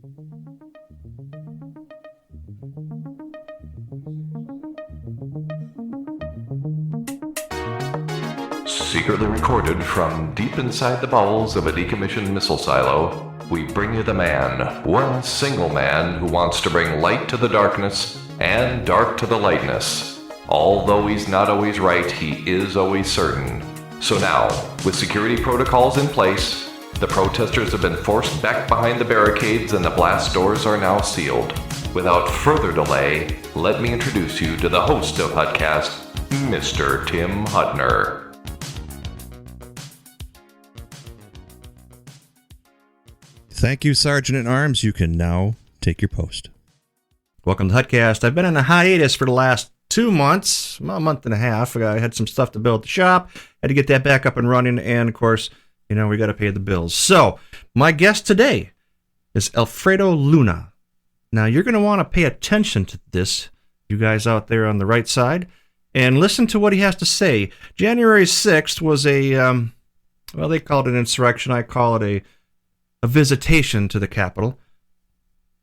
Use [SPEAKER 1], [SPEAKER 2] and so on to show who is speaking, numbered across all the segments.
[SPEAKER 1] Secretly recorded from deep inside the bowels of a decommissioned missile silo, we bring you the man, one single man who wants to bring light to the darkness and dark to the lightness. Although he's not always right, he is always certain. So now, with security protocols in place, the protesters have been forced back behind the barricades and the blast doors are now sealed. Without further delay, let me introduce you to the host of Hutcast, Mr. Tim Hutner.
[SPEAKER 2] Thank you, Sergeant at Arms. You can now take your post. Welcome to Hutcast. I've been on a hiatus for the last 2 months, a month and a half. I had some stuff to build at the shop, had to get that back up and running, and of course, we got to pay the bills. So, my guest today is Alfredo Luna. Now, you're going to want to pay attention to this, you guys out there on the right side, and listen to what he has to say. January 6th was they call it an insurrection. I call it a visitation to the Capitol,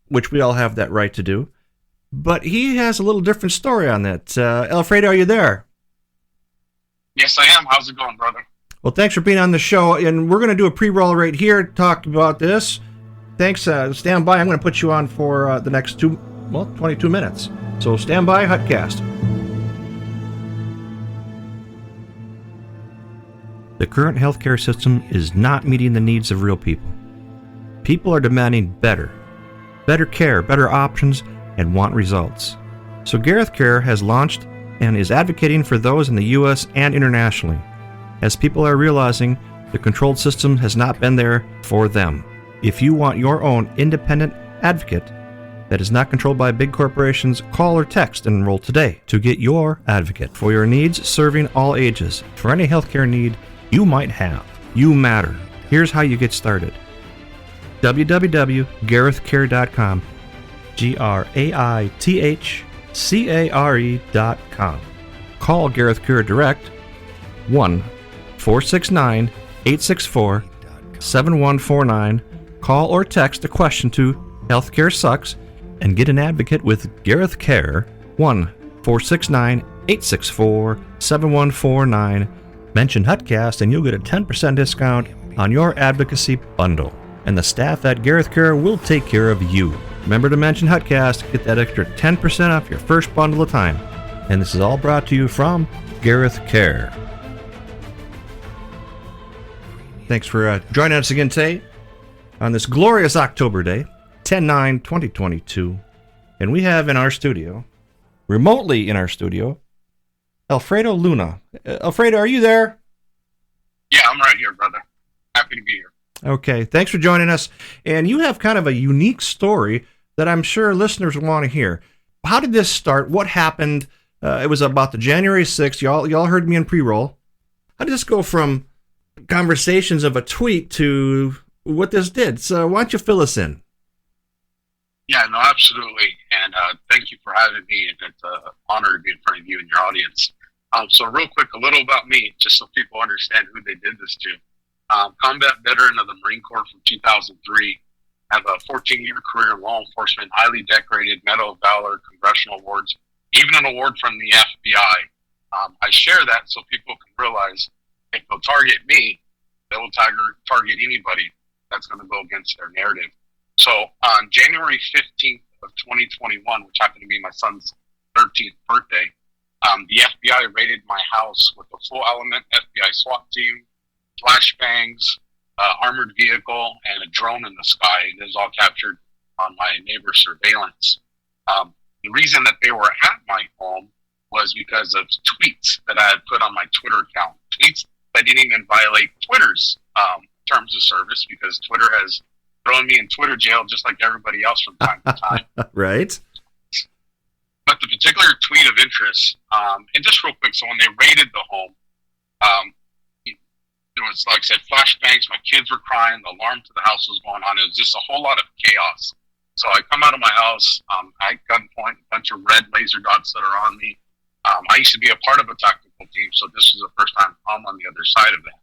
[SPEAKER 2] which we all have that right to do. But he has a little different story on that. Alfredo, are you there?
[SPEAKER 3] Yes, I am. How's it going, brother?
[SPEAKER 2] Well, thanks for being on the show, and we're going to do a pre-roll right here to talk about this. Thanks. Stand by. I'm going to put you on for the next 22 minutes. So stand by, Hutcast. The current healthcare system is not meeting the needs of real people. People are demanding better care, better options, and want results. So Graith Care has launched and is advocating for those in the U.S. and internationally, as people are realizing the controlled system has not been there for them. If you want your own independent advocate that is not controlled by big corporations, call or text and enroll today to get your advocate for your needs, serving all ages. For any healthcare need you might have, you matter. Here's how you get started. www.graithcare.com, GRAITHCARE.com. Call Graith Care Direct 1-469-864-7149. Call or text a question to Healthcare Sucks and get an advocate with Graith Care 1-469-864-7149. Mention Hutcast and you'll get a 10% discount on your advocacy bundle. And the staff at Graith Care will take care of you. Remember to mention Hutcast, get that extra 10% off your first bundle of time. And this is all brought to you from Graith Care. Thanks for joining us again today on this glorious October day, 10/9/2022. And we have in our studio, remotely in our studio, Alfredo Luna. Alfredo, are you there?
[SPEAKER 3] Yeah, I'm right here, brother. Happy to be here.
[SPEAKER 2] Okay, thanks for joining us. And you have kind of a unique story that I'm sure listeners will want to hear. How did this start? What happened? It was about the January 6th. Y'all heard me in pre-roll. How did this go from conversations of a tweet to what this did? So why don't you fill us in?
[SPEAKER 3] Yeah, no, absolutely. And thank you for having me. And it's an honor to be in front of you and your audience. So real quick, a little about me, just so people understand who they did this to. Combat veteran of the Marine Corps from 2003. Have a 14-year career in law enforcement, highly decorated, Medal of Valor, congressional awards, even an award from the FBI. I share that so people can realize if they'll target me, they will target anybody that's going to go against their narrative. So on January 15th of 2021, which happened to be my son's 13th birthday, the FBI raided my house with a full element FBI SWAT team, flashbangs, armored vehicle, and a drone in the sky. It was all captured on my neighbor's surveillance. The reason that they were at my home was because of tweets that I had put on my Twitter account. Tweets that didn't even violate Twitter's terms of service, because Twitter has thrown me in Twitter jail just like everybody else from time to time.
[SPEAKER 2] Right.
[SPEAKER 3] But the particular tweet of interest, and just real quick, so when they raided the home, it was, like I said, flashbangs, my kids were crying, the alarm to the house was going on. It was just a whole lot of chaos. So I come out of my house, at gunpoint, a bunch of red laser dots that are on me. I used to be a part of a tactical team, so this was the first time I'm on the other side of that.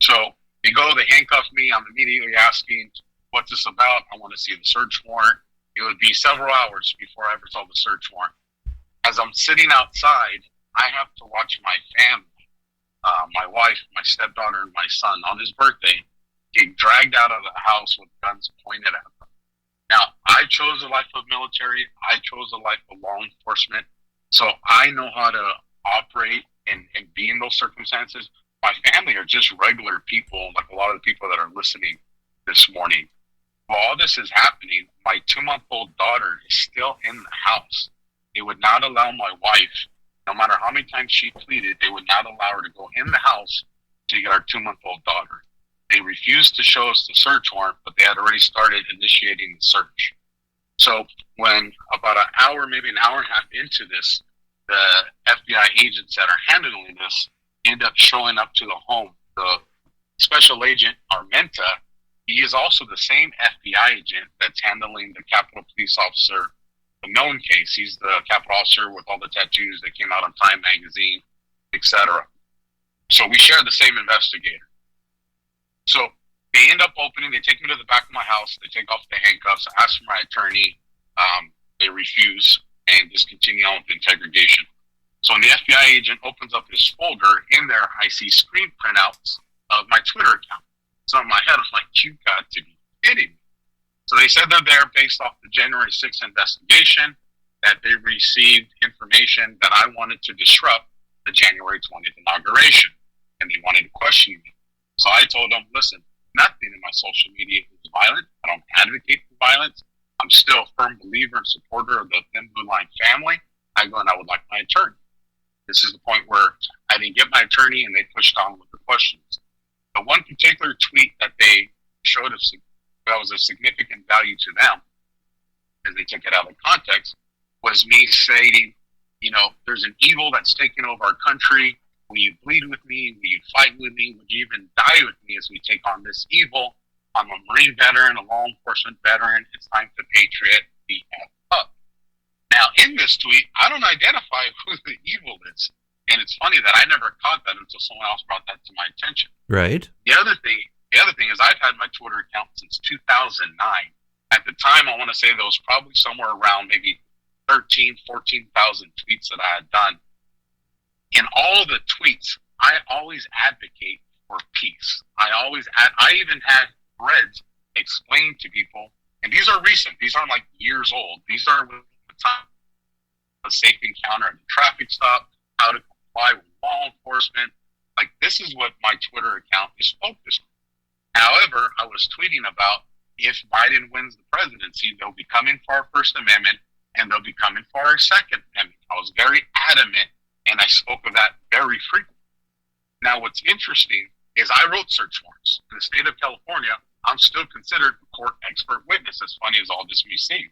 [SPEAKER 3] So they handcuff me. I'm immediately asking, what what's this about? I want to see the search warrant. It would be several hours before I ever saw the search warrant. As I'm sitting outside, I have to watch my family, my wife, my stepdaughter, and my son on his birthday get dragged out of the house with guns pointed at them. Now, I chose a life of military. I chose a life of law enforcement. So I know how to operate and be in those circumstances. My family are just regular people, like a lot of the people that are listening this morning. While all this is happening, my 2-month-old daughter is still in the house. They would not allow my wife, no matter how many times she pleaded, they would not allow her to go in the house to get our 2-month-old daughter. They refused to show us the search warrant, but they had already started initiating the search. So when about an hour, maybe an hour and a half into this, the FBI agents that are handling this end up showing up to the home. The special agent, Armenta, he is also the same FBI agent that's handling the Capitol Police Officer, the known case. He's the Capitol Officer with all the tattoos that came out on Time Magazine, etc. So we share the same investigator. So they end up opening, they take me to the back of my house, they take off the handcuffs, ask for my attorney, they refuse, and just continue on with the interrogation. So when the FBI agent opens up his folder, in there I see screen printouts of my Twitter account. So in my head, I'm like, you got to be kidding me. So they said they're there based off the January 6th investigation, that they received information that I wanted to disrupt the January 20th inauguration, and they wanted to question me. So I told them, listen, nothing in my social media is violent. I don't advocate for violence. I'm still a firm believer and supporter of the Thin Blue Line family. I go and I would like my attorney. This is the point where I didn't get my attorney and they pushed on with the questions. The one particular tweet that they showed us that was of significant value to them, as they took it out of context, was me stating, you know, there's an evil that's taking over our country. Will you bleed with me? Will you fight with me? Would you even die with me as we take on this evil? I'm a Marine veteran, a law enforcement veteran. It's time to patriot the F up. Now, in this tweet, I don't identify who the evil is. And it's funny that I never caught that until someone else brought that to my attention.
[SPEAKER 2] Right.
[SPEAKER 3] The other thing is I've had my Twitter account since 2009. At the time, I want to say there was probably somewhere around maybe 13,000, 14,000 tweets that I had done. In all of the tweets, I always advocate for peace. I even had threads explain to people, and these are recent. These aren't like years old. These are with the time a safe encounter at a traffic stop, how to comply with law enforcement. Like, this is what my Twitter account is focused on. However, I was tweeting about if Biden wins the presidency, they'll be coming for our First Amendment and they'll be coming for our Second Amendment. I was very adamant and I spoke of that very frequently. Now, what's interesting is I wrote search warrants. In the state of California, I'm still considered a court expert witness, as funny as all this may seem.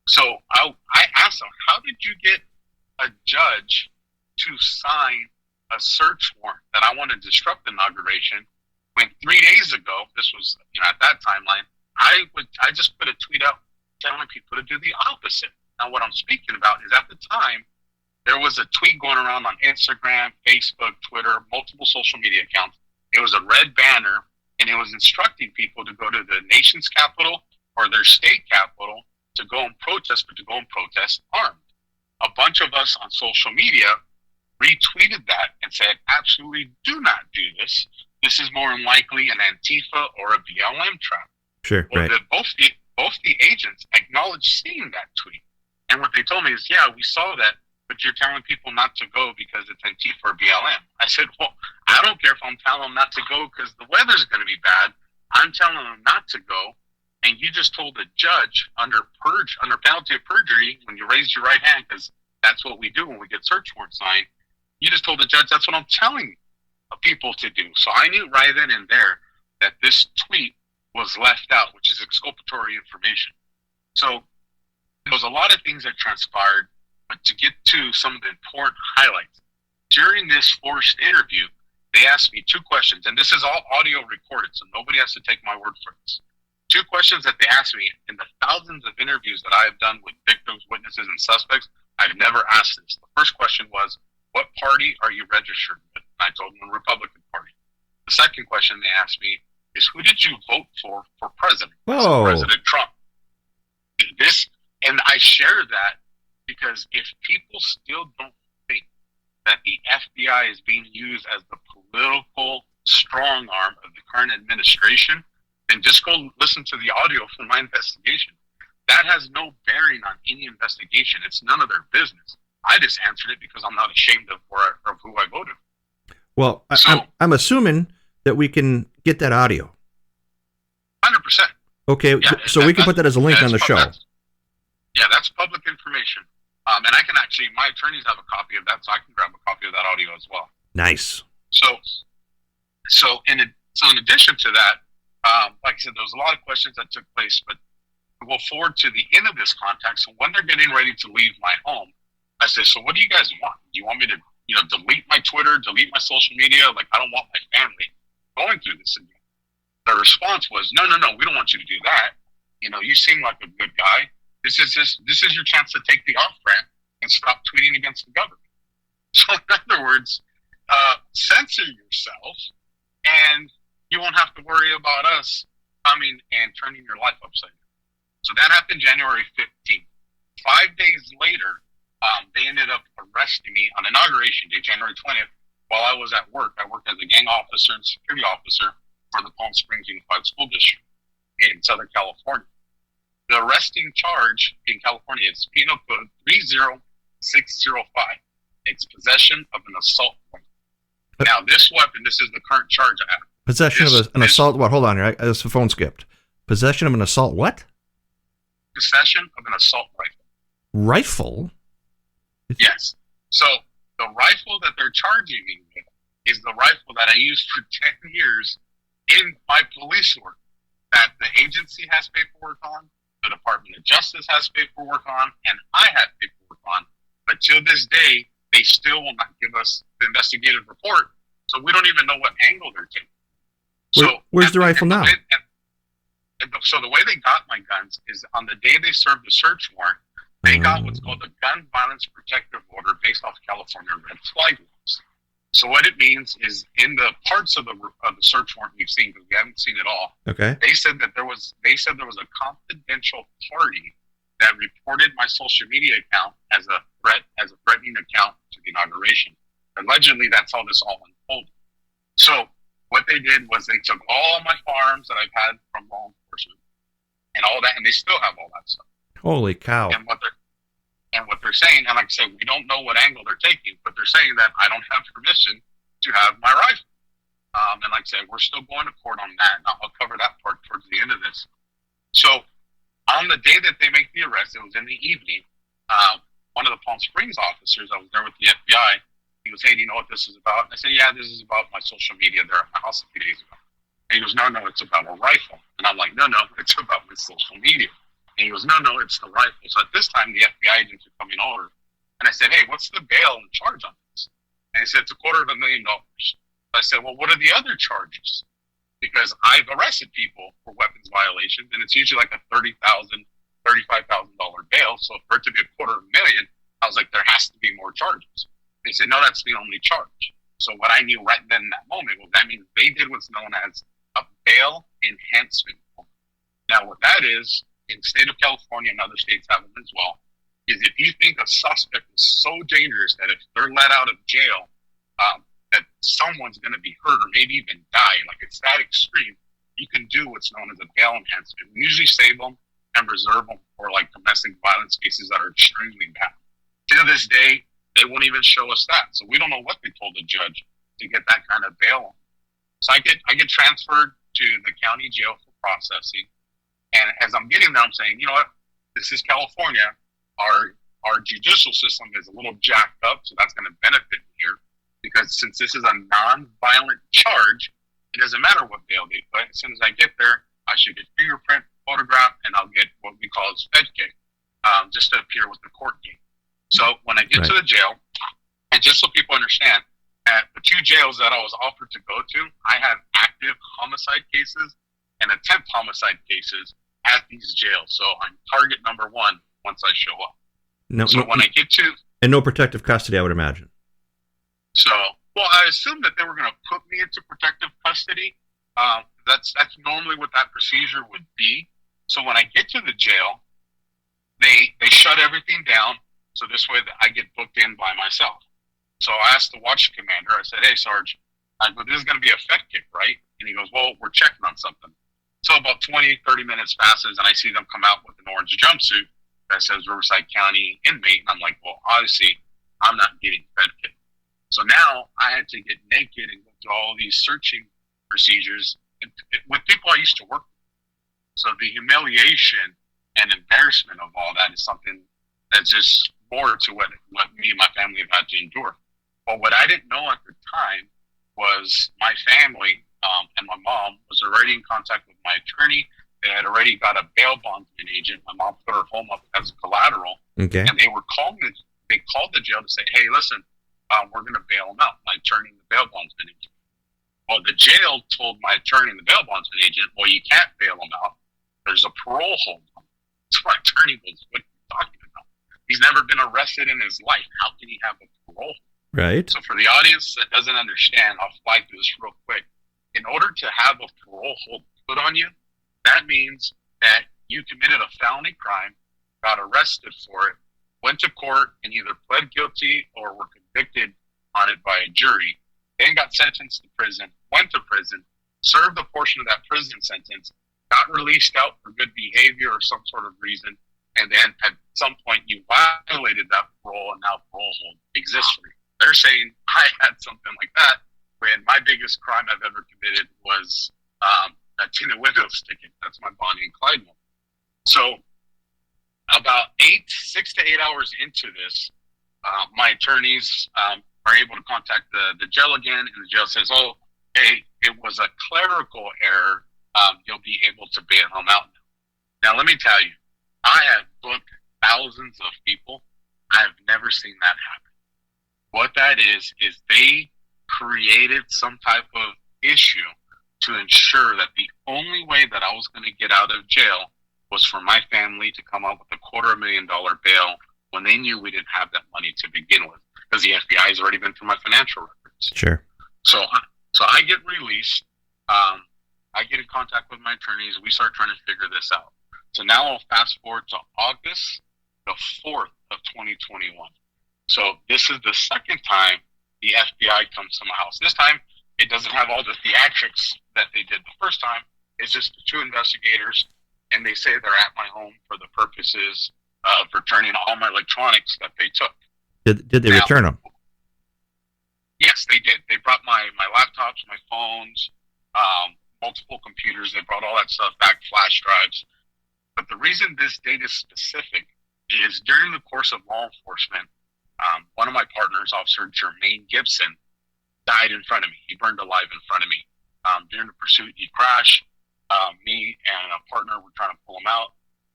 [SPEAKER 3] So I asked them, how did you get a judge to sign a search warrant that I want to disrupt the inauguration when 3 days ago, this was, at that timeline, I just put a tweet out telling people to do the opposite. Now, what I'm speaking about is at the time, there was a tweet going around on Instagram, Facebook, Twitter, multiple social media accounts. It was a red banner, and it was instructing people to go to the nation's capital or their state capital to go and protest, but to go and protest armed. A bunch of us on social media retweeted that and said, absolutely do not do this. This is more than likely an Antifa or a BLM trap.
[SPEAKER 2] Sure,
[SPEAKER 3] well,
[SPEAKER 2] right.
[SPEAKER 3] Both the agents acknowledged seeing that tweet. And what they told me is, yeah, we saw that, but you're telling people not to go because it's Antifa or BLM. I said, well, I don't care if I'm telling them not to go because the weather's going to be bad. I'm telling them not to go. And you just told the judge under penalty of perjury, when you raise your right hand, because that's what we do when we get search warrant signed, you just told the judge that's what I'm telling people to do. So I knew right then and there that this tweet was left out, which is exculpatory information. So there was a lot of things that transpired, but to get to some of the important highlights, during this forced interview, they asked me 2 questions, and this is all audio recorded, so nobody has to take my word for this. 2 questions that they asked me in the thousands of interviews that I have done with victims, witnesses, and suspects. I've never asked this. The first question was, what party are you registered with? And I told them the Republican Party. The second question they asked me is who did you vote for president?
[SPEAKER 2] Oh.
[SPEAKER 3] President Trump. This, and I share that because if people still don't think that the FBI is being used as the political strong arm of the current administration, then just go listen to the audio from my investigation. That has no bearing on any investigation. It's none of their business. I just answered it because I'm not ashamed of who I voted.
[SPEAKER 2] Well, I'm assuming that we can get that audio.
[SPEAKER 3] 100%.
[SPEAKER 2] Okay, yeah, so we can put that as a link on the show.
[SPEAKER 3] That's public information. And I can actually, my attorneys have a copy of that, so I can grab a copy of that audio as well.
[SPEAKER 2] Nice.
[SPEAKER 3] So in addition to that, like I said, there was a lot of questions that took place, but we'll forward to the end of this contact. So when they're getting ready to leave my home, I said, so what do you guys want? Do you want me to, delete my Twitter, delete my social media? Like, I don't want my family going through this again. The response was, no, we don't want you to do that. You seem like a good guy. This is your chance to take the off ramp and stop tweeting against the government. So in other words, censor yourself and you won't have to worry about us coming and turning your life upside down. So that happened January 15th. 5 days later, they ended up arresting me on Inauguration Day, January 20th, while I was at work. I worked as a gang officer and security officer for the Palm Springs Unified School District in Southern California. The arresting charge in California is Penal Code 30605. It's possession of an assault weapon. Now, this weapon, this is the current charge I have.
[SPEAKER 2] Possession of an assault what? Hold on here. The phone skipped. Possession of an assault what?
[SPEAKER 3] Possession of an assault rifle.
[SPEAKER 2] Rifle?
[SPEAKER 3] Yes. So the rifle that they're charging me with is the rifle that I used for 10 years in my police work that the agency has paperwork on, the Department of Justice has paperwork on, and I have paperwork on. But to this day, they still will not give us the investigative report, so we don't even know what angle they're taking.
[SPEAKER 2] Where's the rifle now?
[SPEAKER 3] So the way they got my guns is on the day they served the search warrant, they got what's called a gun violence protective order based off California red flag laws. So what it means is in the parts of the search warrant we've seen, because we haven't seen it all. Okay. They said there was a confidential party that reported my social media account as a threatening account to the inauguration. Allegedly, that's how this all unfolded. So what they did was they took all my firearms that I've had from law enforcement and all that, and they still have all that stuff.
[SPEAKER 2] Holy cow.
[SPEAKER 3] And what they're saying, and like I said, we don't know what angle they're taking, but they're saying that I don't have permission to have my rifle. And like I said, we're still going to court on that, and I'll cover that part towards the end of this. So on the day that they make the arrest, it was in the evening, one of the Palm Springs officers, I was there with the FBI, he was, hey, do you know what this is about? And I said, yeah, this is about my social media there at my house a few days ago. And he goes, no, it's about a rifle. And I'm like, no, it's about my social media. And he goes, no, it's the rifle. So at this time, the FBI agents are coming over. And I said, hey, what's the bail and charge on this? And he said, it's $250,000. I said, well, what are the other charges? Because I've arrested people for weapons violations, and it's usually like a $30,000, $35,000 bail. So for it to be $250,000, I was like, there has to be more charges. They said, no, that's the only charge. So what I knew right then in that moment was that means they did what's known as a bail enhancement. Now, what that is, in the state of California and other states have them as well, is if you think a suspect is so dangerous that if they're let out of jail, that someone's going to be hurt or maybe even die, like it's that extreme, you can do what's known as a bail enhancement. We usually save them and reserve them for like domestic violence cases that are extremely bad. To this day, they won't even show us that. So we don't know what they told the judge to get that kind of bail. So I get transferred to the county jail for processing. And as I'm getting there, I'm saying, you know what, this is California. Our judicial system is a little jacked up, so that's going to benefit me here. Because since this is a non-violent charge, it doesn't matter what bail they put. As soon as I get there, I should get fingerprint, photograph, and I'll get what we call as fed kick, just to appear with the court gate. So when I get to the jail, and just so people understand, at the two jails that I was offered to go to, I have active homicide cases and attempt homicide cases at these jails. So I'm target number one once I show up. When I get to...
[SPEAKER 2] And no protective custody, I would imagine.
[SPEAKER 3] So, well, I assumed that they were going to put me into protective custody, That's normally what that procedure would be. So when I get to the jail, they shut everything down. So this way that I get booked in by myself. So I asked the watch commander, I said, hey, Sarge, I go, this is going to be a Fed kick, right? And he goes, well, we're checking on something. So about 20, 30 minutes passes, and I see them come out with an orange jumpsuit that says Riverside County inmate. And I'm like, well, obviously, I'm not getting Fed kicked. So now I had to get naked and go through all these searching procedures with people I used to work with. So the humiliation and embarrassment of all that is something that's just more to what me and my family have had to endure. But what I didn't know at the time was my family and my mom was already in contact with my attorney. They had already got a bail bondsman agent. My mom put her home up as collateral.
[SPEAKER 2] Okay.
[SPEAKER 3] And they called the jail to say, hey, listen, we're going to bail him out. My attorney and the bail bondsman agent. Well, the jail told my attorney and the bail bondsman agent, well, you can't bail him out. There's a parole hold on him. So my attorney was, what are you talking about? He's never been arrested in his life. How can he have a parole hold?
[SPEAKER 2] Right.
[SPEAKER 3] So for the audience that doesn't understand, I'll fly through this real quick. In order to have a parole hold put on you, that means that you committed a felony crime, got arrested for it, went to court and either pled guilty or were convicted on it by a jury, then got sentenced to prison, went to prison, served a portion of that prison sentence, got released out for good behavior or some sort of reason, and then at some point you violated that parole and now parole hold exists for you. They're saying I had something like that when my biggest crime I've ever committed was that tinted windows ticket. That's my Bonnie and Clyde one. So about 6 to 8 hours into this, my attorneys are able to contact the jail again, and the jail says, oh, hey, it was a clerical error. You'll be able to bail him out now. Now, let me tell you, I have booked thousands of people. I have never seen that happen. What that is they created some type of issue to ensure that the only way that I was going to get out of jail was for my family to come up with a $250,000 bail when they knew we didn't have that money to begin with, because the FBI has already been through my financial records.
[SPEAKER 2] Sure.
[SPEAKER 3] So I get released. I get in contact with my attorneys. We start trying to figure this out. So now I'll fast forward to August the 4th of 2021. So this is the second time the FBI comes to my house. This time, it doesn't have all the theatrics that they did the first time. It's just the two investigators, and they say they're at my home for the purposes of returning all my electronics that they took.
[SPEAKER 2] Did they return them?
[SPEAKER 3] Yes, they did. They brought my laptops, my phones, multiple computers. They brought all that stuff back, flash drives. But the reason this date is specific is during the course of law enforcement, one of my partners, Officer Jermaine Gibson, died in front of me. He burned alive in front of me. During the pursuit, he crashed. Me and a partner were trying to pull him out.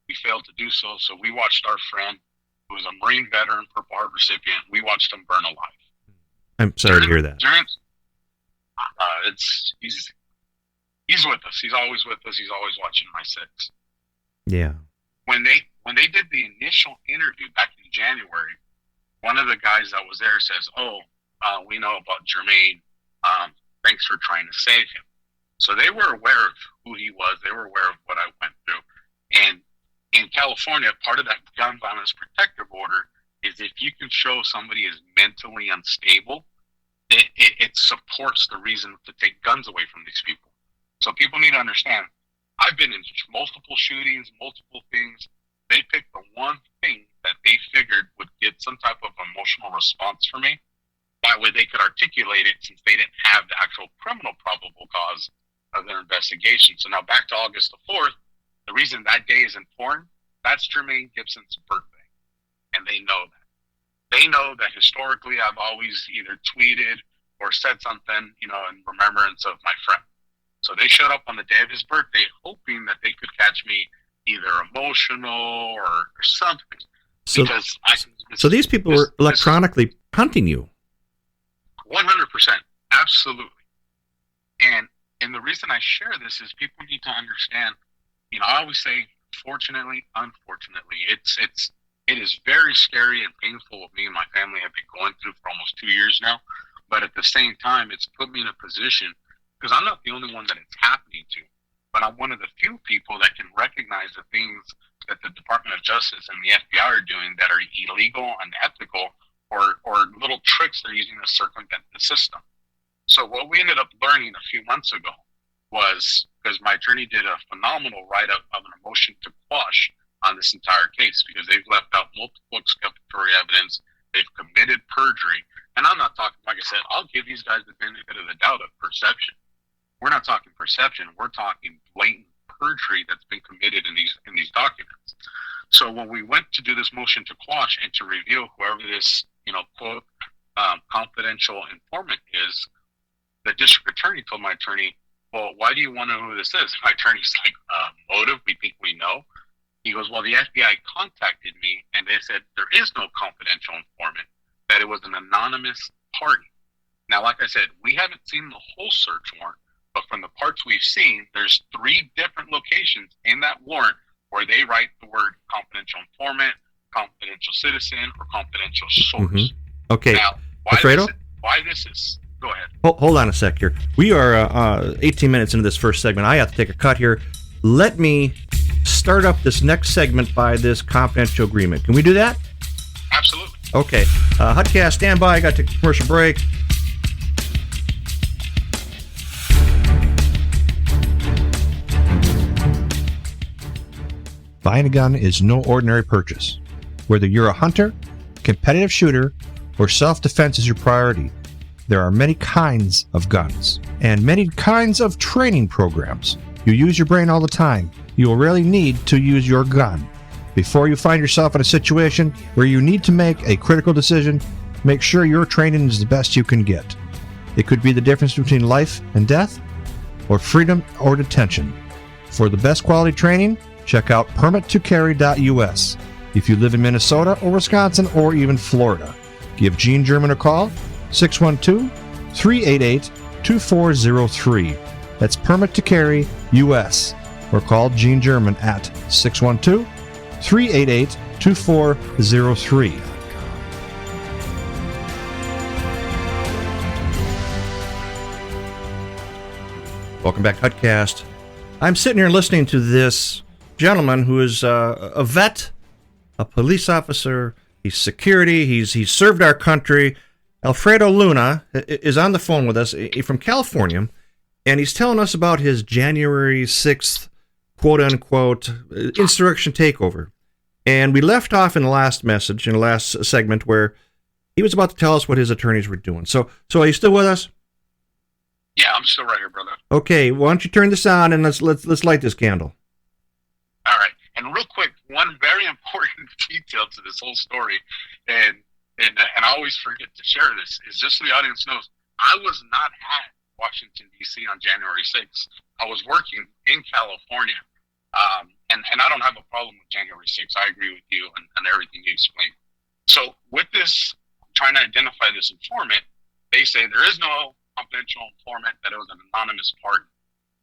[SPEAKER 3] We failed to do so, so we watched our friend, who was a Marine veteran, Purple Heart recipient, we watched him burn alive.
[SPEAKER 2] I'm sorry to hear that.
[SPEAKER 3] He's with us. He's always with us. He's always watching my six.
[SPEAKER 2] Yeah.
[SPEAKER 3] When they did the initial interview back in January, one of the guys that was there says, we know about Jermaine. Thanks for trying to save him. So they were aware of who he was. They were aware of what I went through. And in California, part of that gun violence protective order is if you can show somebody is mentally unstable, it supports the reason to take guns away from these people. So people need to understand, I've been in multiple shootings, multiple things. They picked the one thing that they figured would get some type of emotional response from me. That way they could articulate it, since they didn't have the actual criminal probable cause of their investigation. So now back to August the 4th, the reason that day is important, that's Jermaine Gibson's birthday. And they know that. They know that historically I've always either tweeted or said something, in remembrance of my friend. So they showed up on the day of his birthday hoping that they could catch me either emotional or something.
[SPEAKER 2] So these people were electronically hunting you.
[SPEAKER 3] 100%. Absolutely. And the reason I share this is people need to understand, I always say, fortunately, unfortunately, it is very scary and painful what me and my family have been going through for almost 2 years now. But at the same time, it's put me in a position because I'm not the only one that it's happening to, but I'm one of the few people that can recognize the things that the Department of Justice and the FBI are doing that are illegal, unethical, or little tricks they're using to circumvent the system. So what we ended up learning a few months ago was, because my attorney did a phenomenal write-up of a motion to quash on this entire case, because they've left out multiple exculpatory evidence, they've committed perjury, and I'm not talking, like I said, I'll give these guys the benefit of the doubt of perception. We're not talking perception, we're talking blatant perjury that's been committed in these documents. So when we went to do this motion to quash and to reveal whoever this, quote, confidential informant is, the district attorney told my attorney, well, why do you want to know who this is? My attorney's like, motive, we think we know. He goes, well, the FBI contacted me and they said there is no confidential informant, that it was an anonymous party. Now, like I said, we haven't seen the whole search warrant, but from the parts we've seen, there's 3 different locations in that warrant where they write the word confidential informant, confidential citizen, or confidential source.
[SPEAKER 2] Mm-hmm. Okay.
[SPEAKER 3] Now,
[SPEAKER 2] Alfredo?
[SPEAKER 3] Why this is, go ahead.
[SPEAKER 2] Hold on a sec here. We are 18 minutes into this first segment. I have to take a cut here. Let me start up this next segment by this confidential agreement. Can we do that?
[SPEAKER 3] Absolutely.
[SPEAKER 2] Okay. Hutcast, stand by. I got to take a commercial break. Buying a gun is no ordinary purchase. Whether you're a hunter, competitive shooter, or self-defense is your priority, there are many kinds of guns and many kinds of training programs. You use your brain all the time. You will rarely need to use your gun. Before you find yourself in a situation where you need to make a critical decision, make sure your training is the best you can get. It could be the difference between life and death, or freedom or detention. For the best quality training, check out permittocarry.us. If you live in Minnesota or Wisconsin or even Florida, give Gene German a call, 612-388-2403. That's Permit to Carry US. Or call Gene German at 612-388-2403. Welcome back, Hutcast. I'm sitting here listening to this gentleman who is a vet, a police officer. He's security. He's served our country. Alfredo Luna is on the phone with us from California, and he's telling us about his January 6th, quote-unquote, insurrection takeover. And we left off in the last message, in the last segment, where he was about to tell us what his attorneys were doing. So are you still with us?
[SPEAKER 3] Yeah, I'm still right here, brother.
[SPEAKER 2] Okay, why don't you turn this on and let's light this candle.
[SPEAKER 3] All right. And real quick, one very important detail to this whole story, and I always forget to share this, is just so the audience knows, I was not at Washington, D.C. on January 6th. I was working in California, and I don't have a problem with January 6th. I agree with you and everything you explained. So with this, trying to identify this informant, they say there is no confidential informant, that it was an anonymous party.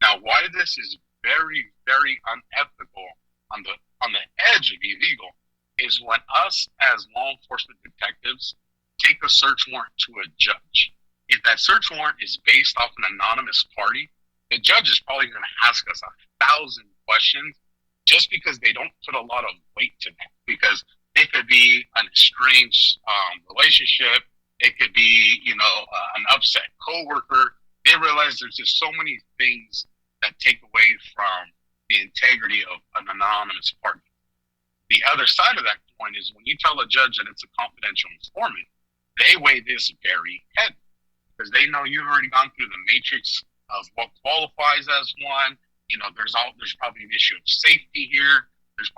[SPEAKER 3] Now, why this is very, very unethical, on the edge of illegal, is when us as law enforcement detectives take a search warrant to a judge. If that search warrant is based off an anonymous party, the judge is probably going to ask us 1,000 questions, just because they don't put a lot of weight to that. Because it could be an estranged relationship, it could be, an upset coworker. They realize there's just so many things that take away from the integrity of an anonymous party. The other side of that coin is when you tell a judge that it's a confidential informant, they weigh this very heavy, because they know you've already gone through the matrix of what qualifies as one. There's probably an issue of safety here. There's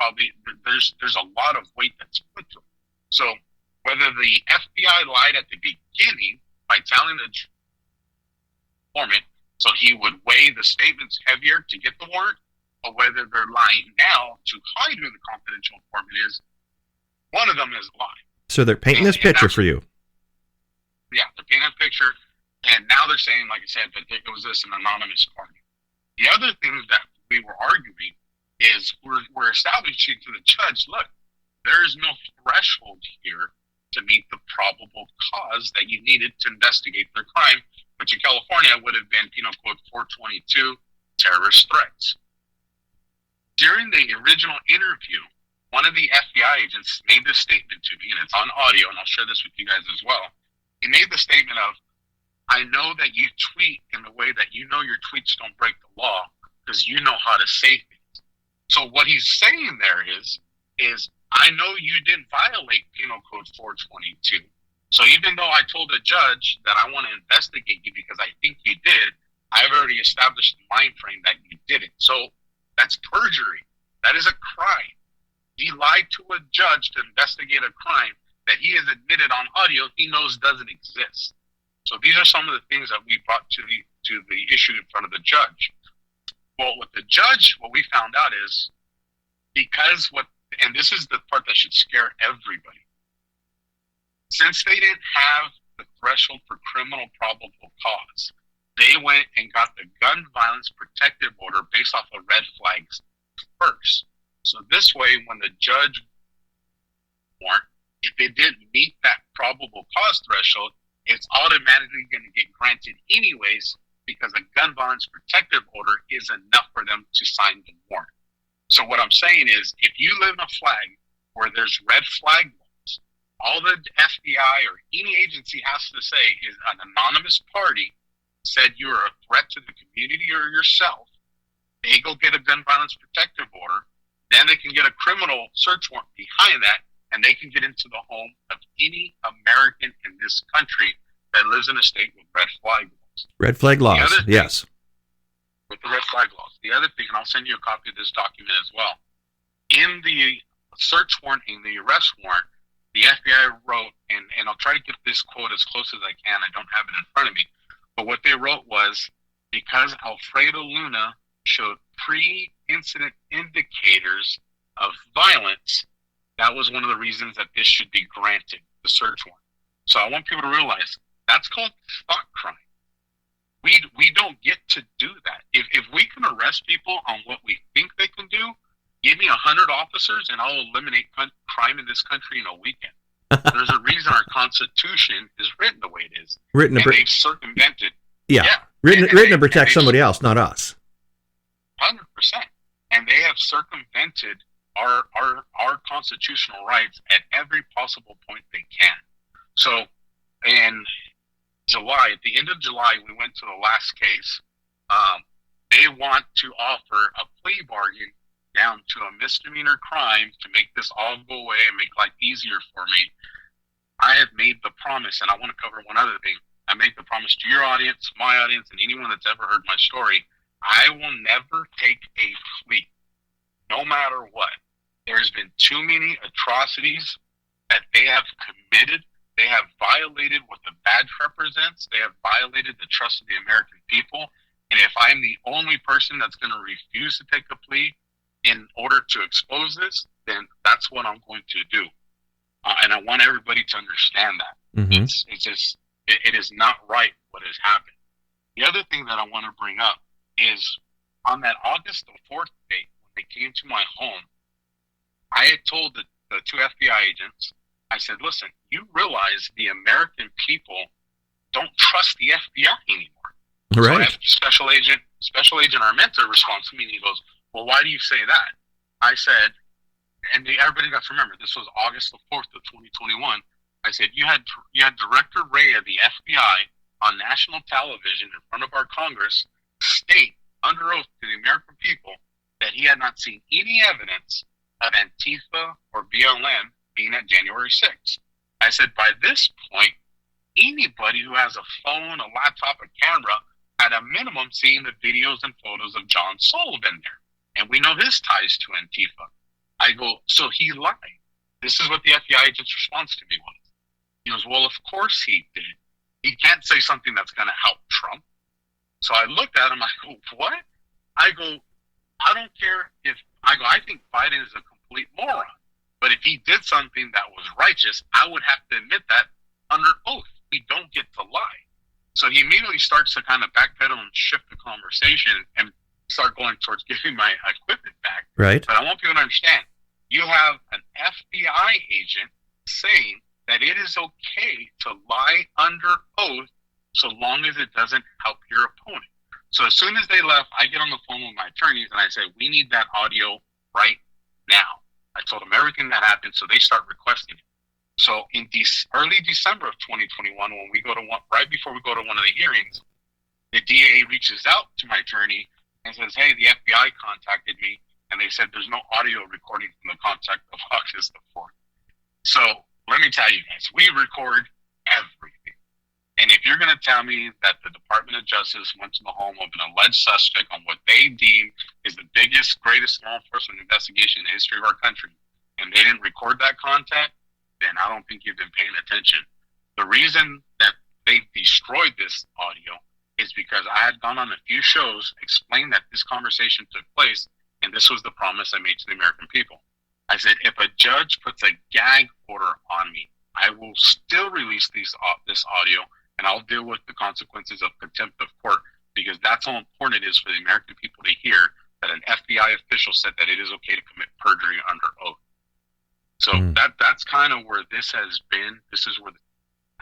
[SPEAKER 3] a lot of weight that's put to it. So whether the FBI lied at the beginning by telling the informant so he would weigh the statements heavier to get the warrant, or whether they're lying now to hide who the confidential informant is, one of them is lying.
[SPEAKER 2] So they're painting this picture for you.
[SPEAKER 3] Yeah, they're painting a picture, and now they're saying, like I said, that it was an anonymous party. The other thing that we were arguing is we're establishing to the judge, look, there is no threshold here to meet the probable cause that you needed to investigate their crime, which in California would have been Penal Code 422, terrorist threats. During the original interview, one of the FBI agents made this statement to me, and it's on audio, and I'll share this with you guys as well. He made the statement of, I know that you tweet in the way that you know your tweets don't break the law because you know how to say things. So what he's saying there is I know you didn't violate Penal Code 422. So even though I told a judge that I want to investigate you because I think you did, I've already established the mind frame that you didn't. So that's perjury. That is a crime. He lied to a judge to investigate a crime that he has admitted on audio he knows doesn't exist. So these are some of the things that we brought to the issue in front of the judge. Well, with the judge, what we found out is and this is the part that should scare everybody. Since they didn't have the threshold for criminal probable cause, they went and got the gun violence protective order based off of red flags first. So this way, when the judge warrant, if it didn't meet that probable cause threshold, it's automatically going to get granted anyways because a gun violence protective order is enough for them to sign the warrant. So what I'm saying is, if you live in a flag where there's red flag laws, all the FBI or any agency has to say is an anonymous party said you're a threat to the community or yourself, they go get a gun violence protective order, then they can get a criminal search warrant behind that, and they can get into the home of any American in this country that lives in a state with red flag laws.
[SPEAKER 2] Red flag laws, yes.
[SPEAKER 3] With the red flag laws. The other thing, and I'll send you a copy of this document as well, in the search warrant, in the arrest warrant, the FBI wrote, and I'll try to get this quote as close as I can, I don't have it in front of me, but what they wrote was, because Alfredo Luna showed pre-incident indicators of violence, that was one of the reasons that this should be granted, the search warrant. So I want people to realize that's called thought crime. We don't get to do that. If we can arrest people on what we think they can do, give me 100 officers and I'll eliminate crime in this country in a weekend. There's a reason our Constitution is written the way it is. They've circumvented.
[SPEAKER 2] Written to protect somebody else, not us.
[SPEAKER 3] 100%. And they have circumvented our constitutional rights at every possible point they can. So in July, at the end of July, we went to the last case. They want to offer a plea bargain down to a misdemeanor crime to make this all go away and make life easier for me. I have made the promise, and I want to cover one other thing. I made the promise to your audience, my audience, and anyone that's ever heard my story. I will never take a plea, no matter what. There's been too many atrocities that they have committed. They have violated what the badge represents. They have violated the trust of the American people. And if I'm the only person that's going to refuse to take a plea in order to expose this, then that's what I'm going to do. And I want everybody to understand that.
[SPEAKER 2] Mm-hmm.
[SPEAKER 3] It is not right what has happened. The other thing that I want to bring up is on that August the 4th date, when they came to my home, I had told the two FBI agents, I said, listen, you realize the American people don't trust the FBI anymore.
[SPEAKER 2] Right.
[SPEAKER 3] So Special Agent Armenta responds to me and he goes, well, why do you say that? I said, and everybody got to remember, this was August the 4th of 2021. I said, you had Director Ray of the FBI on national television in front of our Congress state under oath to the American people that he had not seen any evidence of Antifa or BLM being at January 6th. I said, by this point, anybody who has a phone, a laptop, a camera, at a minimum seeing the videos and photos of John Sullivan there. And we know his ties to Antifa. I go, so he lied. This is what the FBI agent's response to me was. He goes, well, of course he did. He can't say something that's going to help Trump. So I looked at him, I go, what? I go, I don't care if, I think Biden is a complete moron. But if he did something that was righteous, I would have to admit that under oath. We don't get to lie. So he immediately starts to kind of backpedal and shift the conversation and start going towards giving my equipment back.
[SPEAKER 2] Right.
[SPEAKER 3] But I want people to understand, you have an FBI agent saying that it is okay to lie under oath so long as it doesn't help your opponent. So as soon as they left, I get on the phone with my attorneys and I say, we need that audio right now. I told them everything that happened, so they start requesting it. So in early December of 2021, when we go to right before we go to one of the hearings, the DA reaches out to my attorney and says, hey, the FBI contacted me, and they said there's no audio recording from the contact of August the 4th. So let me tell you guys, we record everything. And if you're going to tell me that the Department of Justice went to the home of an alleged suspect on what they deem is the biggest, greatest law enforcement investigation in the history of our country, and they didn't record that contact, then I don't think you've been paying attention. The reason that they destroyed this audio is because I had gone on a few shows, explained that this conversation took place, and this was the promise I made to the American people. I said, if a judge puts a gag order on me, I will still release this audio, and I'll deal with the consequences of contempt of court, because that's how important it is for the American people to hear that an FBI official said that it is okay to commit perjury under oath. So that's kind of where this has been. This is where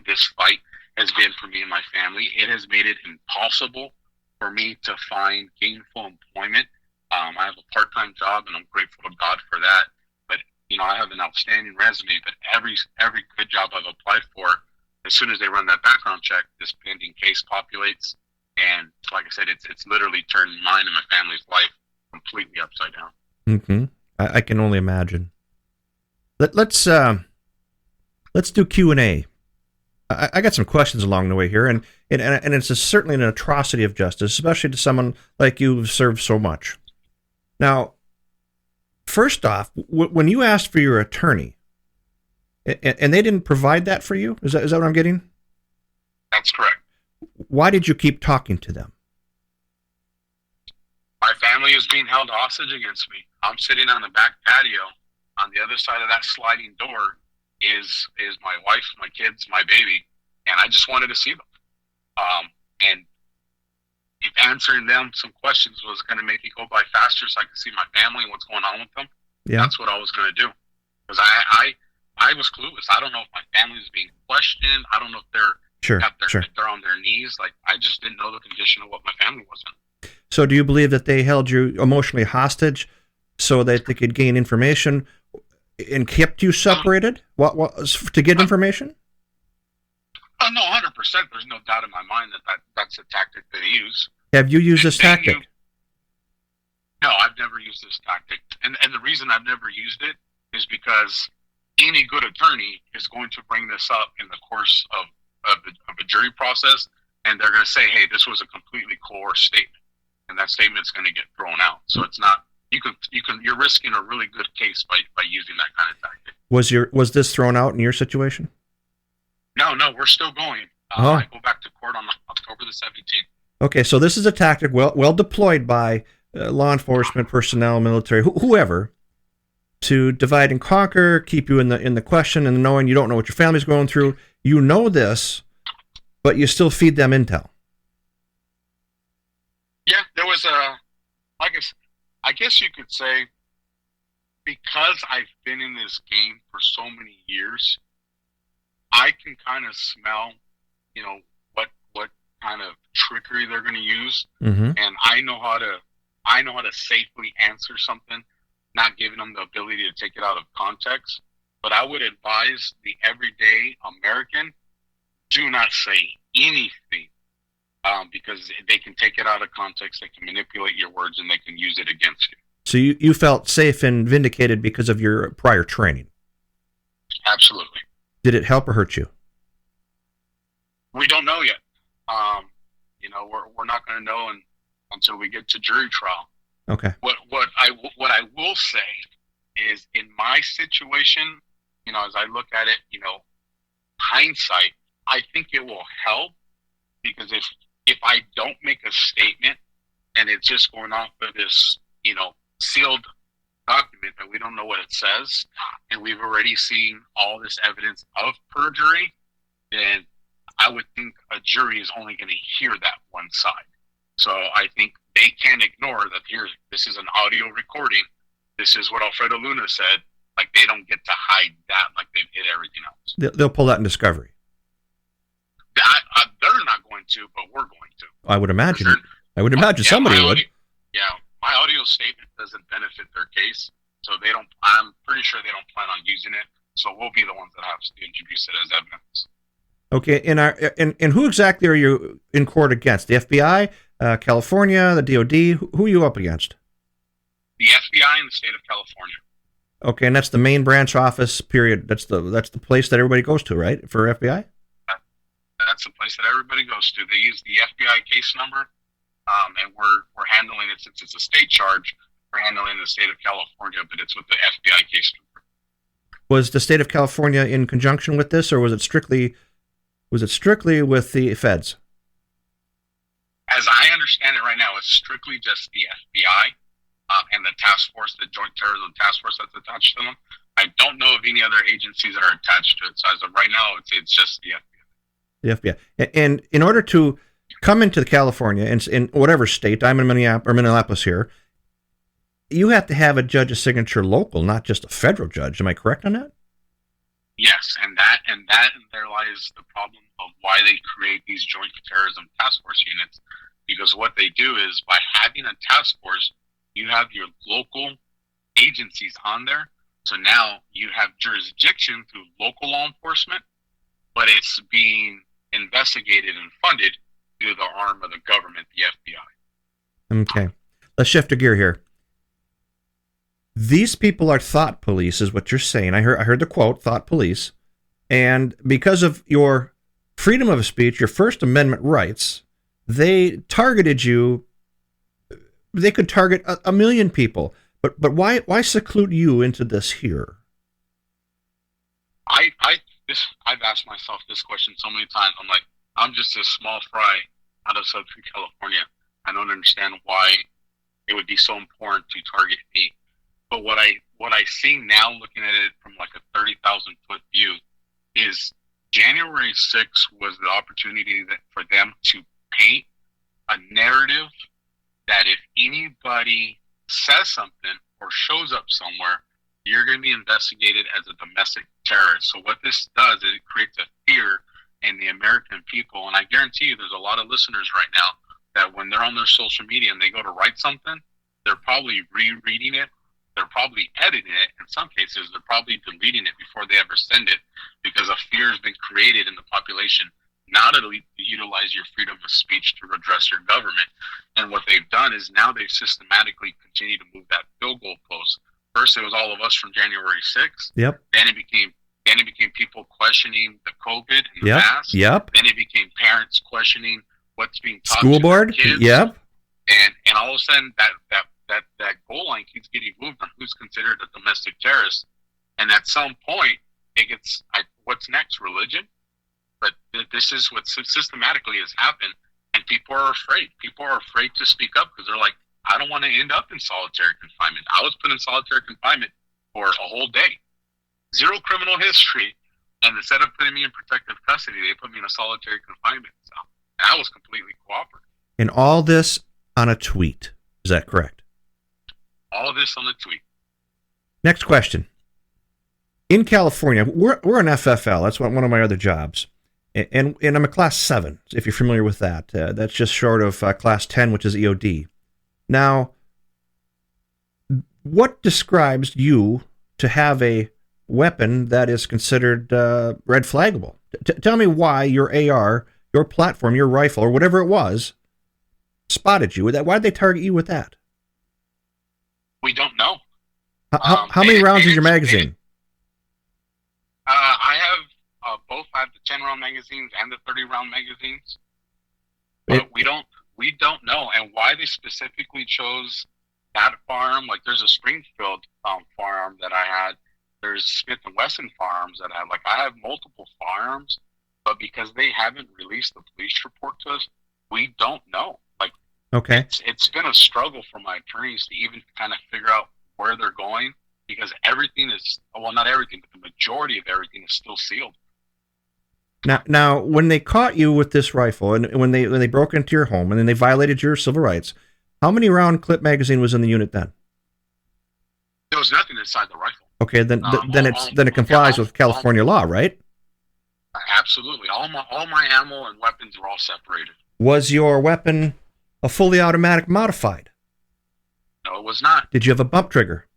[SPEAKER 3] this fight has been for me and my family. It has made it impossible for me to find gainful employment. I have a part-time job, and I'm grateful to God for that. But, I have an outstanding resume, but every good job I've applied for, as soon as they run that background check, this pending case populates. And like I said, it's literally turned mine and my family's life completely upside down.
[SPEAKER 2] Mm-hmm. I can only imagine. Let's do Q&A. I got some questions along the way here, and it's certainly an atrocity of justice, especially to someone like you who've served so much. Now, first off, when you asked for your attorney, and they didn't provide that for you, is that what I'm getting?
[SPEAKER 3] That's correct.
[SPEAKER 2] Why did you keep talking to them?
[SPEAKER 3] My family is being held hostage against me. I'm sitting on the back patio. On the other side of that sliding door is my wife, my kids, my baby, and I just wanted to see them. And if answering them some questions was going to make it go by faster so I could see my family and what's going on with them, that's what I was going to do. Because I was clueless. I don't know if my family is being questioned. I don't know if they're they're on their knees. Like, I just didn't know the condition of what my family was in.
[SPEAKER 2] So do you believe that they held you emotionally hostage so that they could gain information and kept you separated? What to get information?
[SPEAKER 3] Oh, no, 100%. There's no doubt in my mind that's a tactic they use.
[SPEAKER 2] Have you used this tactic?
[SPEAKER 3] No, I've never used this tactic. And the reason I've never used it is because any good attorney is going to bring this up in the course of a jury process, and they're going to say, hey, this was a completely coerced statement, and that statement's going to get thrown out. So it's not, you're risking a really good case by using that kind of tactic.
[SPEAKER 2] Was this thrown out in your situation?
[SPEAKER 3] No, we're still going. I go back to court on October the 17th.
[SPEAKER 2] Okay, so this is a tactic well deployed by law enforcement personnel, military, whoever, to divide and conquer, keep you in the question and knowing you don't know what your family's going through. You know this, but you still feed them intel.
[SPEAKER 3] Yeah, there was I guess you could say, because I've been in this game for so many years, I can kind of smell, what kind of trickery they're going to use, and I know how to safely answer something, not giving them the ability to take it out of context. But I would advise the everyday American, do not say anything, because they can take it out of context, they can manipulate your words, and they can use it against you.
[SPEAKER 2] So you felt safe and vindicated because of your prior training?
[SPEAKER 3] Absolutely.
[SPEAKER 2] Did it help or hurt you?
[SPEAKER 3] We don't know yet. We're not going to know until we get to jury trial.
[SPEAKER 2] Okay.
[SPEAKER 3] What I will say is, in my situation, as I look at it, hindsight, I think it will help, because if I don't make a statement and it's just going off of this, sealed document that we don't know what it says, and we've already seen all this evidence of perjury, then I would think a jury is only going to hear that one side. So I think they can't ignore that this is an audio recording. This is what Alfredo Luna said. Like, they don't get to hide that like they've hid everything else.
[SPEAKER 2] They'll pull that in discovery.
[SPEAKER 3] They're not going to, but we're going to.
[SPEAKER 2] I would imagine. Somebody would.
[SPEAKER 3] My audio statement doesn't benefit their case, so they don't. I'm pretty sure they don't plan on using it. So we'll be the ones that have to introduce it as evidence.
[SPEAKER 2] Okay, and who exactly are you in court against? The FBI, California, the DOD? Who are you up against?
[SPEAKER 3] The FBI in the state of California.
[SPEAKER 2] Okay, and that's the main branch office. Period. That's the place that everybody goes to, right? For FBI.
[SPEAKER 3] That's the place that everybody goes to. They use the FBI case number, and we're handling it since it's a state charge. We're handling the state of California, but it's with the FBI case number.
[SPEAKER 2] Was the state of California in conjunction with this, or was it strictly with the feds?
[SPEAKER 3] As I understand it right now, it's strictly just the FBI and the task force, the Joint Terrorism Task Force that's attached to them. I don't know of any other agencies that are attached to it. So as of right now, it's just the FBI.
[SPEAKER 2] The FBI. And in order to come into California, in whatever state, I'm in Minneapolis here, you have to have a judge's signature local, not just a federal judge. Am I correct on that?
[SPEAKER 3] Yes, and there lies the problem of why they create these Joint Terrorism Task Force units. Because what they do is, by having a task force, you have your local agencies on there. So now you have jurisdiction through local law enforcement, but it's being investigated and funded through the arm of the government, the FBI.
[SPEAKER 2] Okay. Let's shift a gear here. These people are thought police, is what you're saying. I heard the quote, thought police. And because of your freedom of speech, your First Amendment rights, they targeted you. They could target a million people. But why seclude you into this here?
[SPEAKER 3] I've asked myself this question so many times. I'm like, I'm just a small fry out of Southern California. I don't understand why it would be so important to target me. But what I see now, looking at it from like a 30,000 foot view, is January 6th was the opportunity for them to paint a narrative that if anybody says something or shows up somewhere, you're going to be investigated as a domestic terrorist. So what this does is it creates a fear in the American people. And I guarantee you there's a lot of listeners right now that when they're on their social media and they go to write something, they're probably rereading it. They're probably editing it. In some cases, they're probably deleting it before they ever send it, because a fear has been created in the population not to utilize your freedom of speech to redress your government. And what they've done is now they've systematically continued to move that field goal post. First, it was all of us from January 6th.
[SPEAKER 2] Yep.
[SPEAKER 3] Then it became people questioning the COVID and the mask.
[SPEAKER 2] Yep.
[SPEAKER 3] Then it became parents questioning what's being taught
[SPEAKER 2] School
[SPEAKER 3] to
[SPEAKER 2] board.
[SPEAKER 3] their kids.
[SPEAKER 2] Yep.
[SPEAKER 3] And all of a sudden that goal line keeps getting moved on who's considered a domestic terrorist. And at some point, it gets, what's next? Religion? But this is what systematically has happened. And people are afraid. People are afraid to speak up because they're like, I don't want to end up in solitary confinement. I was put in solitary confinement for a whole day. Zero criminal history. And instead of putting me in protective custody, they put me in a solitary confinement cell. And I was completely cooperative.
[SPEAKER 2] And all this on a tweet. Is that correct?
[SPEAKER 3] All this on a tweet.
[SPEAKER 2] Next question. In California, we're an FFL. That's one of my other jobs. And I'm a Class 7, if you're familiar with that. That's just short of Class 10, which is EOD. Now, what describes you to have a weapon that is considered red flaggable? Tell me why your AR, your platform, your rifle, or whatever it was, spotted you with that. Why did they target you with that?
[SPEAKER 3] We don't know.
[SPEAKER 2] How many rounds is your magazine?
[SPEAKER 3] I have both. I have the 10-round magazines and the 30-round magazines. But we don't know. And why they specifically chose that firearm, like there's a Springfield firearm that I had. There's Smith & Wesson firearms that I have. Like I have multiple firearms, but because they haven't released the police report to us, we don't know. Like,
[SPEAKER 2] okay,
[SPEAKER 3] it's been a struggle for my attorneys to even kind of figure out where they're going, because everything is, well, not everything, but the majority of everything is still sealed.
[SPEAKER 2] Now, when they caught you with this rifle, and when they broke into your home, and then they violated your civil rights, how many round clip magazine was in the unit then?
[SPEAKER 3] There was nothing inside the rifle.
[SPEAKER 2] Okay, then it complies with California law, right?
[SPEAKER 3] Absolutely. All my ammo and weapons were all separated.
[SPEAKER 2] Was your weapon a fully automatic modified?
[SPEAKER 3] No, it was not.
[SPEAKER 2] Did you have a bump trigger?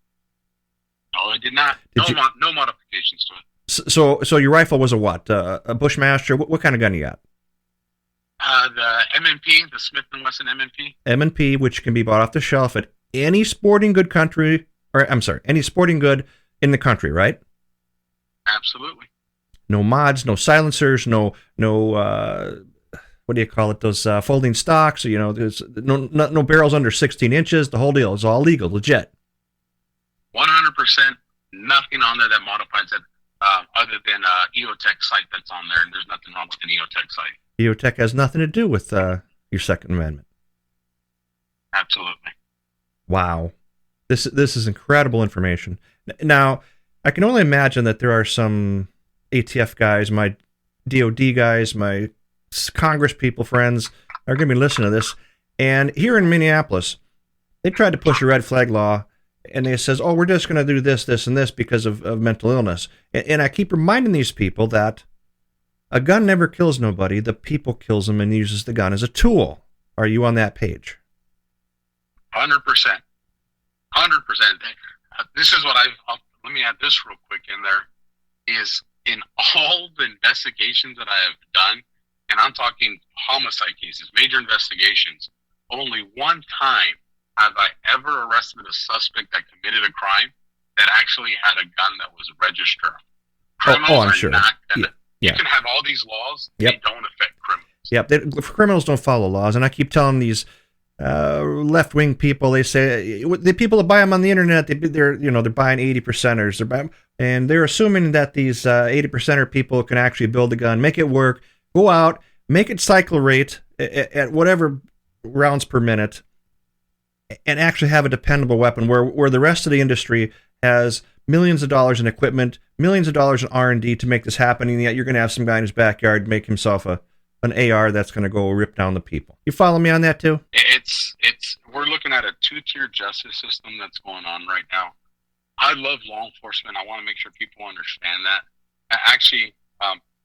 [SPEAKER 3] No, it did not. No modifications to it.
[SPEAKER 2] So your rifle was a what? A Bushmaster? What kind of gun you got?
[SPEAKER 3] The M&P, the Smith & Wesson M&P.
[SPEAKER 2] M&P, which can be bought off the shelf at any sporting good any sporting good in the country, right?
[SPEAKER 3] Absolutely.
[SPEAKER 2] No mods, no silencers, no what do you call it? Those folding stocks. There's no barrels under 16 inches. The whole deal is all legal, legit.
[SPEAKER 3] 100%. Nothing on there that modifies it, other than EOTech site that's on there, and there's nothing wrong with an EOTech site.
[SPEAKER 2] EOTech has nothing to do with your Second Amendment.
[SPEAKER 3] Absolutely.
[SPEAKER 2] Wow, this is incredible information. Now, I can only imagine that there are some ATF guys, my DOD guys, my Congress people friends are going to be listening to this. And here in Minneapolis, they tried to push a red flag law, and they says, "Oh, we're just going to do this, this, and this because of mental illness." And I keep reminding these people that a gun never kills nobody. The people kills them and uses the gun as a tool. Are you on that page?
[SPEAKER 3] 100%. 100%. This is what let me add this real quick in there, is in all the investigations that I have done, and I'm talking homicide cases, major investigations, only one time have I ever arrested a suspect that committed a crime that actually had a gun that was registered. Criminals
[SPEAKER 2] I'm
[SPEAKER 3] are
[SPEAKER 2] sure.
[SPEAKER 3] not gonna,
[SPEAKER 2] Yeah.
[SPEAKER 3] You can have all these laws,
[SPEAKER 2] Yep.
[SPEAKER 3] They don't affect criminals.
[SPEAKER 2] Yep, criminals don't follow laws, and I keep telling these left-wing people. They say the people that buy them on the internet, they're buying 80%ers. And they're assuming that these 80%er people can actually build a gun, make it work, go out, make it cycle rate at whatever rounds per minute, and actually have a dependable weapon. Where the rest of the industry has millions of dollars in equipment, millions of dollars in R&D to make this happen, and yet you're going to have some guy in his backyard make himself an AR that's going to go rip down the people. You follow me on that too?
[SPEAKER 3] We're looking at a two-tier justice system that's going on right now. I love law enforcement. I want to make sure people understand that. Actually,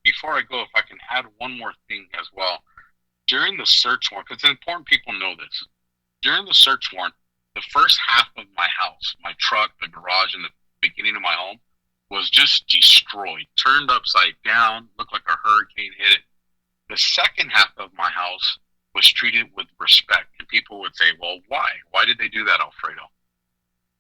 [SPEAKER 3] before I go, if I can add one more thing as well. During the search warrant, because it's important people know this. During the search warrant, the first half of my house, my truck, the garage, and the beginning of my home was just destroyed, turned upside down, looked like a hurricane hit it. The second half of my house was treated with respect. And people would say, well, why? Why did they do that, Alfredo?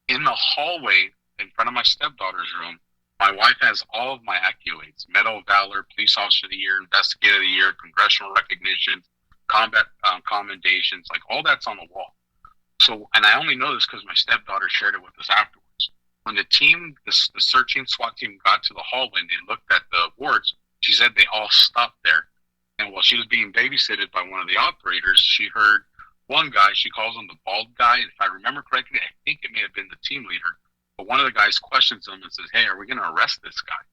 [SPEAKER 3] In the hallway in front of my stepdaughter's room, my wife has all of my accolades: Medal of Valor, Police Officer of the Year, Investigator of the Year, Congressional recognition, combat commendations, like all that's on the wall. So, and I only know this because my stepdaughter shared it with us afterwards. When the searching SWAT team got to the hallway and they looked at the awards, she said they all stopped there. And while she was being babysitted by one of the operators, she heard one guy, she calls him the bald guy. And if I remember correctly, I think it may have been the team leader. But one of the guys questions him and says, "Hey, are we going to arrest this guy?"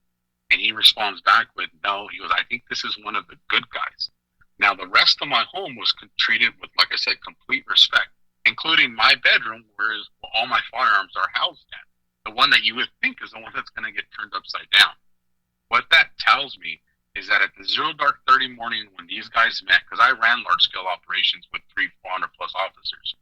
[SPEAKER 3] And he responds back with, "No." He goes, "I think this is one of the good guys." Now, the rest of my home was treated with, like I said, complete respect, including my bedroom where all my firearms are housed at. The one that you would think is the one that's going to get turned upside down. What that tells me is that at the 0:30 morning when these guys met, because I ran large-scale operations with 400 plus officers,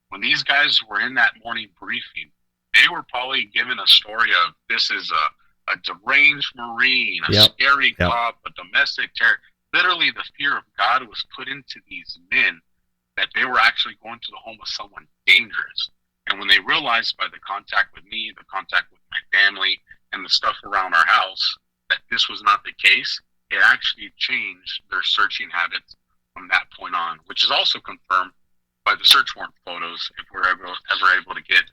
[SPEAKER 3] when these guys were in that morning briefing, they were probably given a story of this is a deranged Marine, a scary cop, a domestic terror. Literally, the fear of God was put into these men that they were actually going to the home of someone dangerous. And when they realized by the contact with me, the contact with my family, and the stuff around our house, that this was not the case, it actually changed their searching habits from that point on, which is also confirmed by the search warrant photos, if we're ever able to get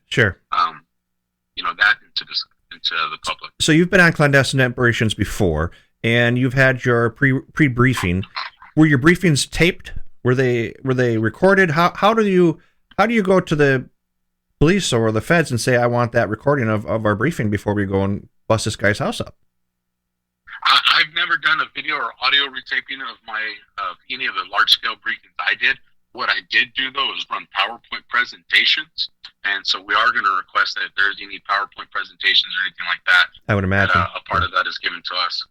[SPEAKER 3] that into the public.
[SPEAKER 2] So you've been on clandestine operations before, and you've had your pre-briefing. Were your briefings taped? Were they recorded? How do you go to the police or the feds and say, "I want that recording of our briefing before we go and bust this guy's house up"?
[SPEAKER 3] I've never done a video or audio retaping of any of the large scale briefings I did. What I did do though is run PowerPoint presentations, and so we are going to request that if there's any PowerPoint presentations or anything like that,
[SPEAKER 2] I would imagine
[SPEAKER 3] a part of that is given to us.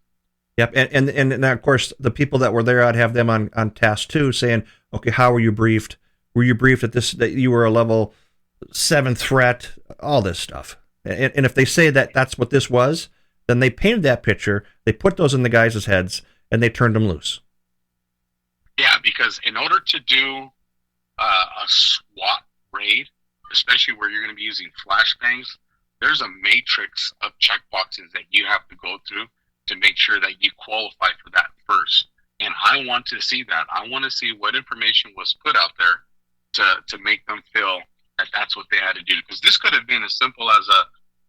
[SPEAKER 2] Yep, and of course the people that were there, I'd have them on task 2, saying, okay, how were you briefed? Were you briefed that you were a level 7 threat? All this stuff, and if they say that that's what this was, then they painted that picture, they put those in the guys' heads, and they turned them loose.
[SPEAKER 3] Yeah, because in order to do a SWAT raid, especially where you're going to be using flashbangs, there's a matrix of checkboxes that you have to go through to make sure that you qualify for that first. And I want to see that. I want to see what information was put out there to make them feel that that's what they had to do. Because this could have been as simple as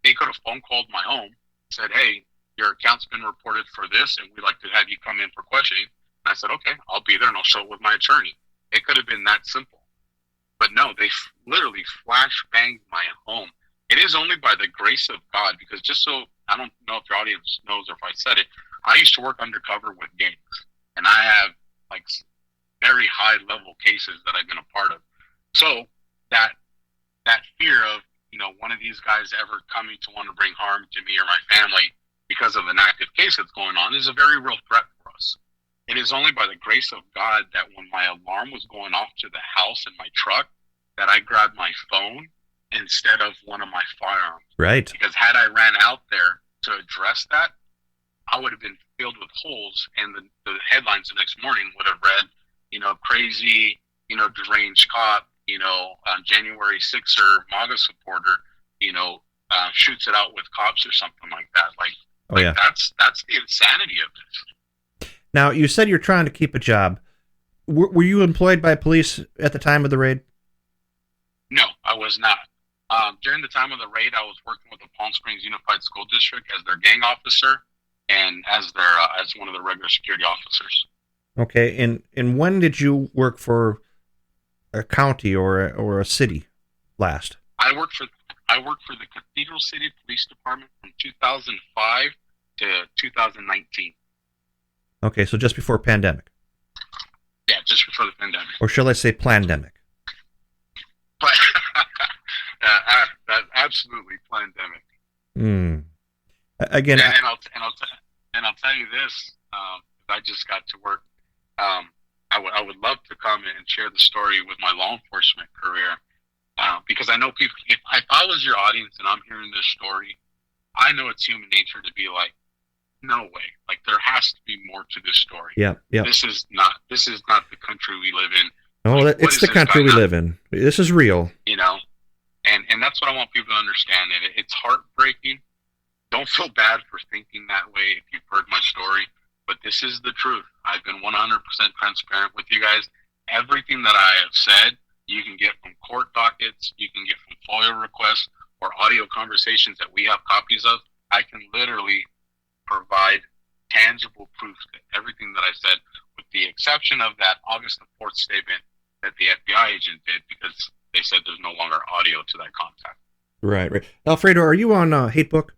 [SPEAKER 3] they could have phone called my home, said, hey, your account's been reported for this, and we'd like to have you come in for questioning. And I said, okay, I'll be there, and I'll show it with my attorney. It could have been that simple. But no, they literally flashbanged my home. It is only by the grace of God, because just so, I don't know if your audience knows or if I said it, I used to work undercover with gangs. And I have like very high level cases that I've been a part of. So that fear of, one of these guys ever coming to want to bring harm to me or my family because of an active case that's going on is a very real threat for us. It is only by the grace of God that when my alarm was going off to the house in my truck, that I grabbed my phone instead of one of my firearms.
[SPEAKER 2] Right.
[SPEAKER 3] Because had I ran out there to address that, I would have been filled with holes, and the headlines the next morning would have read, crazy, deranged cop, January 6er MAGA supporter, shoots it out with cops or something like that.
[SPEAKER 2] Yeah.
[SPEAKER 3] That's the insanity of this.
[SPEAKER 2] Now, you said you're trying to keep a job. Were you employed by police at the time of the raid?
[SPEAKER 3] No, I was not. During the time of the raid, I was working with the Palm Springs Unified School District as their gang officer and as one of the regular security officers. Okay,
[SPEAKER 2] and when did you work for a county or a city last?
[SPEAKER 3] I worked for the Cathedral City Police Department from 2005 to 2019.
[SPEAKER 2] Okay, so just before pandemic.
[SPEAKER 3] Yeah, just before the pandemic.
[SPEAKER 2] Or shall I say plandemic?
[SPEAKER 3] But absolutely plandemic.
[SPEAKER 2] Again,
[SPEAKER 3] and I'll tell you this. I just got to work. I would love to come and share the story with my law enforcement career, because I know people. If I was your audience and I'm hearing this story, I know it's human nature to be like, no way. Like, there has to be more to this story.
[SPEAKER 2] Yeah.
[SPEAKER 3] This is not the country we live in.
[SPEAKER 2] No,
[SPEAKER 3] like,
[SPEAKER 2] it's the country we live in. This is real.
[SPEAKER 3] And that's what I want people to understand. It's heartbreaking. Don't feel bad for thinking that way if you've heard my story, but this is the truth. I've been 100% transparent with you guys. Everything that I have said, you can get from court dockets, you can get from FOIA requests or audio conversations that we have copies of. I can literally provide tangible proof to everything that I said, with the exception of that August the 4th statement that the FBI agent did, because they said there's no longer audio to that contact.
[SPEAKER 2] Right. Alfredo, are you on Hatebook?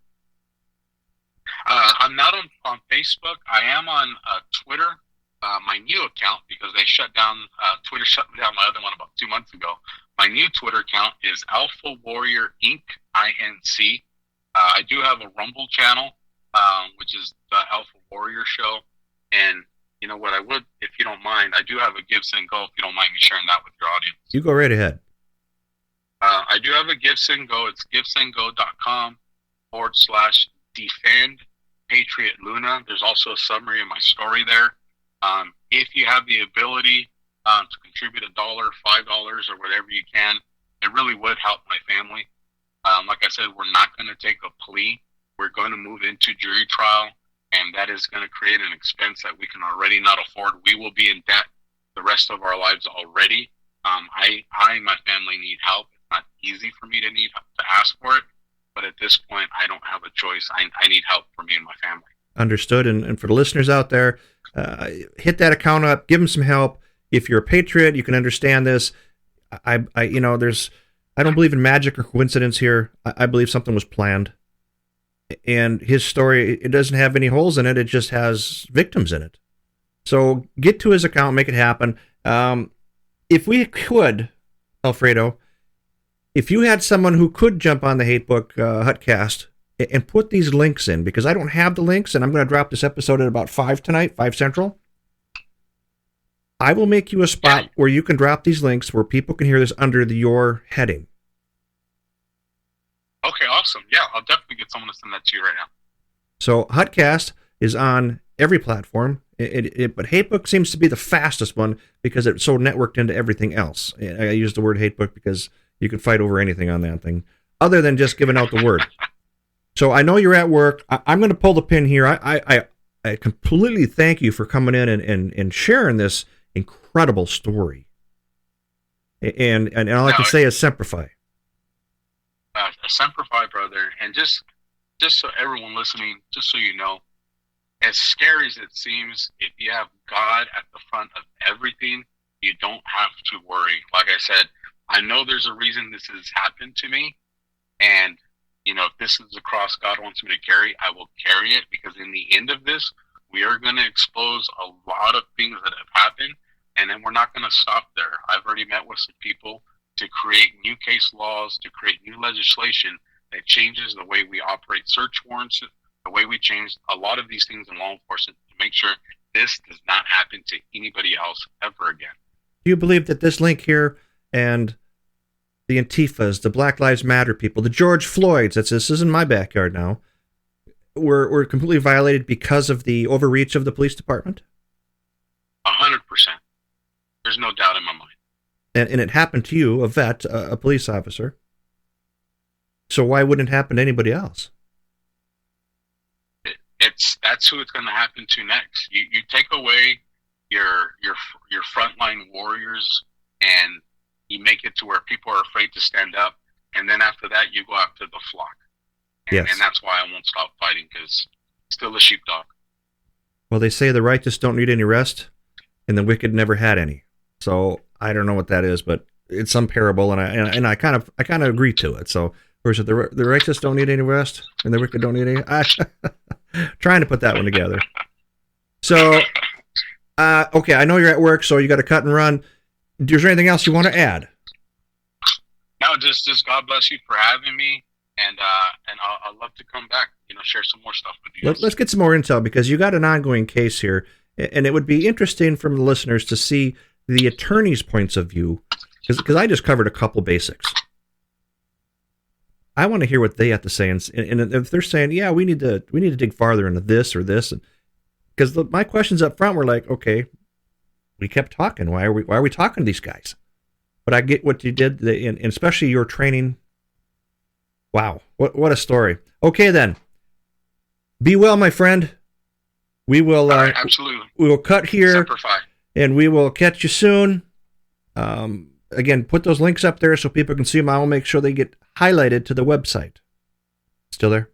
[SPEAKER 3] I'm not on Facebook. I am on Twitter, my new account, because they shut down, Twitter shut down my other one about 2 months ago. My new Twitter account is Alpha Warrior Inc. INC. I do have a Rumble channel, which is the Alpha Warrior Show. And you know what, I would, if you don't mind, I do have a Gibson Go, if you don't mind me sharing that with your audience.
[SPEAKER 2] You go right ahead.
[SPEAKER 3] I do have a Gibson Go. It's gibsongo.com/defend Patriot Luna. There's also a summary of my story there. If you have the ability to contribute $1, $5, or whatever you can, it really would help my family. Like I said, we're not going to take a plea. We're going to move into jury trial, and that is going to create an expense that we can already not afford. We will be in debt the rest of our lives already. I and my family need help. It's not easy for me to ask for it, but at this point, I don't have a choice. I need help for me and my family. Understood.
[SPEAKER 2] And for the listeners out there, hit that account up, give them some help. If you're a patriot, you can understand this. I don't believe in magic or coincidence here. I believe something was planned. And his story, it doesn't have any holes in it. It just has victims in it. So get to his account, make it happen. If we could, Alfredo, if you had someone who could jump on the Hatebook Hutcast and put these links in, because I don't have the links, and I'm going to drop this episode at about 5 tonight, 5 Central. I will make you a spot where you can drop these links where people can hear this under your heading.
[SPEAKER 3] Okay, awesome. Yeah, I'll definitely get someone to send that to you right now.
[SPEAKER 2] So Hutcast is on every platform, but Hatebook seems to be the fastest one because it's so networked into everything else. I use the word Hatebook because you can fight over anything on that thing, other than just giving out the word. So I know you're at work. I'm going to pull the pin here. I completely thank you for coming in and sharing this incredible story. And all I can say is Semper Fi.
[SPEAKER 3] Semper Fi, brother. And just so everyone listening, just so you know, as scary as it seems, if you have God at the front of everything, you don't have to worry. Like I said, I know there's a reason this has happened to me. And, you know, if this is the cross God wants me to carry, I will carry it, because in the end of this, we are going to expose a lot of things that have happened, and then we're not going to stop there. I've already met with some people to create new case laws, to create new legislation that changes the way we operate search warrants, the way we change a lot of these things in law enforcement to make sure this does not happen to anybody else ever again.
[SPEAKER 2] Do you believe that this link here and the Antifas, the Black Lives Matter people, the George Floyds, this is in my backyard now, were completely violated because of the overreach of the police department?
[SPEAKER 3] 100%. There's no doubt in my mind.
[SPEAKER 2] And it happened to you, a vet, a police officer. So why wouldn't it happen to anybody else?
[SPEAKER 3] That's who it's going to happen to next. You take away your frontline warriors, and you make it to where people are afraid to stand up, and then after that you go after the flock. And that's why I won't stop fighting, because still a sheepdog. Well,
[SPEAKER 2] they say the righteous don't need any rest, and the wicked never had any. So I don't know what that is, but it's some parable, and I kind of agree to it. So, or is it the righteous don't need any rest, and the wicked don't need any? Trying to put that one together. So, okay, I know you're at work, so you got to cut and run. Is there anything else you want to add?
[SPEAKER 3] No, just God bless you for having me, and I'd love to come back, share some more stuff with you.
[SPEAKER 2] Let's get some more intel, because you got an ongoing case here, and it would be interesting from the listeners to see the attorney's points of view, because I just covered a couple basics. I want to hear what they have to say, and if they're saying, yeah, we need to dig farther into this or this, because my questions up front were like, okay, we kept talking. Why are we talking to these guys? But I get what you did, and especially your training. Wow, what a story. Okay, then. Be well, my friend. We will
[SPEAKER 3] absolutely.
[SPEAKER 2] We will cut here,
[SPEAKER 3] Simplify.
[SPEAKER 2] And we will catch you soon. Again, put those links up there so people can see them. I will make sure they get highlighted to the website. Still there?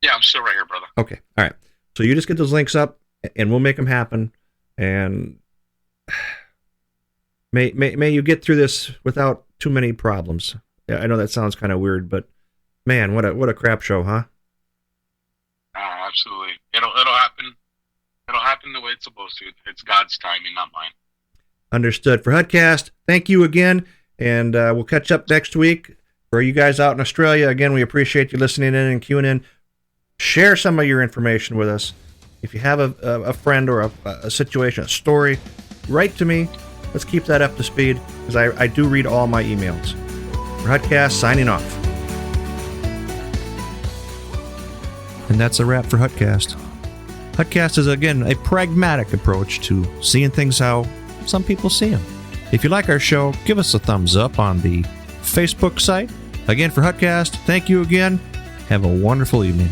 [SPEAKER 3] Yeah, I'm still right here, brother.
[SPEAKER 2] Okay, all right. So you just get those links up, and we'll make them happen. And may you get through this without too many problems. Yeah, I know that sounds kind of weird, but man, what a crap show, huh?
[SPEAKER 3] Oh, absolutely. It'll happen. It'll happen the way it's supposed to. It's God's timing, not mine.
[SPEAKER 2] Understood. For Hutcast, thank you again, and we'll catch up next week. For you guys out in Australia, again, we appreciate you listening in and queuing in. Share some of your information with us. If you have a friend or a situation, a story, write to me. Let's keep that up to speed, because I do read all my emails. For Hutcast, signing off. And that's a wrap for Hutcast. Hutcast is, again, a pragmatic approach to seeing things how some people see them. If you like our show, give us a thumbs up on the Facebook site. Again, for Hutcast, thank you again. Have a wonderful evening.